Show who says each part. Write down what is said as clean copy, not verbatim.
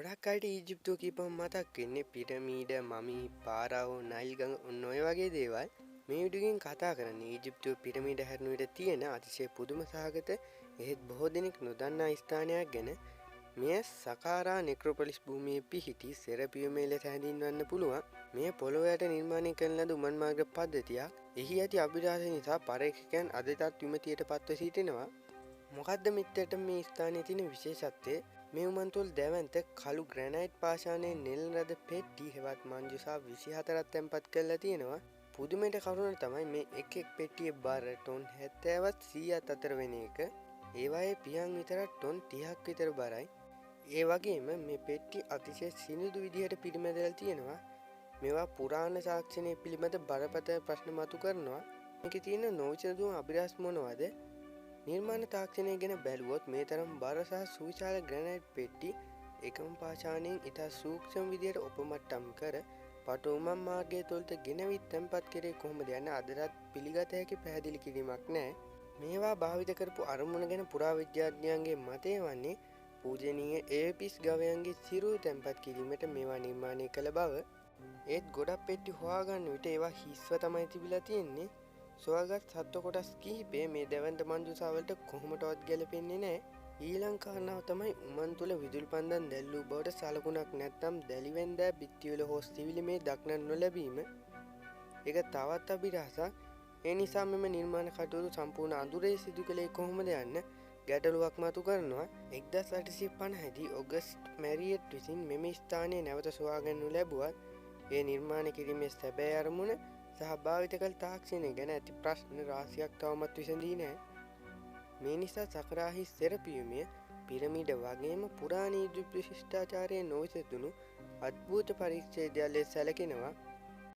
Speaker 1: ගොඩක් අයට ඊජිප්තුව කියපුවම මතක් වෙන්නේ පිරමීඩ, මමී, පාරාවෝ, නයිල් ගඟ ඔන්න ඔය වගේ දේවල්. මේ වීඩියෝගෙන් කතා කරන්නේ ඊජිප්තුව පිරමීඩ හැදුණු විට තියෙන අතිශය පුදුම සහගත එහෙත් බොහෝ දෙනෙක් නොදන්නා ස්ථානයක් ගැන. මෙය සකාරා නෙක්‍රොපොලිස් භූමියේ පිහිටි සෙරපියුමේ ලෙස හැඳින්වන්න පුළුවන්. මෙය පොළොව යට නිර්මාණය කරන ලද උමන් මාර්ග පද්ධතියක්. එහි ඇති අභිලාෂ නිසා පර්යේෂකයන් අදටත් විමතියට පත්ව සිටිනවා. මොකද්ද මෙතෙට මේ ස්ථානයේ තියෙන විශේෂත්වය? මේ උමන්තුල් දැවන්ත කළු ග්‍රැනයිට් පාෂාණයෙන් නෙළන ලද පෙට්ටි හෙවත් මංජුසා 24ක් තැන්පත් කරලා තියෙනවා. පුදුමයට කරුණ තමයි මේ එක් පෙට්ටියේ බර ටොන් 70වත් 100ත් අතර වෙන එක. ඒවායේ පියන් විතරක් ටොන් 30ක් විතර බරයි. ඒ වගේම මේ පෙට්ටි අතිශය සිනිඳු විදිහට පිරිමැදලා තියෙනවා. මේවා පුරාණ තාක්ෂණය පිළිබඳ බරපතල ප්‍රශ්න මතු කරනවා. මේකේ තියෙන නොවිසඳුම් අභිලාෂ මොනවද? නිර්මාණ තාක්ෂණය ගැන බැලුවොත් මේ තරම් බර සහ සුවිශාල ග්‍රැනයිට් පෙට්ටි එකම පාෂාණයෙන් ඉතා සූක්ෂම විදියට ඔපමට්ටම් කර පටු උමම් මාර්ගය තුළට ගෙනවිත් තැන්පත් කරේ කොහොමද යන්න අදටත් පිළිගත හැකි පැහැදිලි කිරීමක් නැහැ. මේවා භාවිත කරපු අරමුණ ගැන පුරාවිද්‍යාඥයන්ගේ මතය වන්නේ පූජනීය ඒපිස් ගවයන්ගේ සිරුර තැන්පත් කිරීමට මේවා නිර්මාණය කළ බව. ඒත් ගොඩක් පෙට්ටි හොයාගන්න විට ඒවා හිස්ව තමයි තිබිලා තියෙන්නේ. සොයාගත් සත්ව කොටස් කිහිපය මේ දැවැන්ත මංජුසාවලට කොහොමටවත් ගැලපෙන්නේ නැහැ. ඊළඟ කාරණාව තමයි උමන් තුල විදුලි පන්දම් දැල්ලූ බවට සලකුණක් නැත්නම් දැලිවෙන්දෑ බිත්තිවල හෝ සිවිලි මේ දක්නට නොලැබීම. ඒක තවත් අභිරහසක්. ඒ නිසා මෙම නිර්මාණ කටයුතු සම්පූර්ණ අඳුරේ සිදු කළේ කොහොමද යන්න ගැටලුවක් මතු කරනවා. 1850 දී ඔගස්ට් මැරියට් විසින් මෙම ස්ථානයේ නැවත සොයාගනු ලැබුවත් ඒ නිර්මාණය කිරීමේ සැබෑ අරමුණ සහ භාවිත කළ තාක්ෂණය ගැන ඇති ප්‍රශ්න රාශියක් තවමත් විසඳී නැහැ. මේ නිසා සකරාහි සෙරපියුමය පිරමීඩ වගේම පුරාණ ඊජිප්තු ශිෂ්ටාචාරයේ නොවිසඳුණු අද්භූත පරිච්ඡේදයක් ලෙස සැලකෙනවා.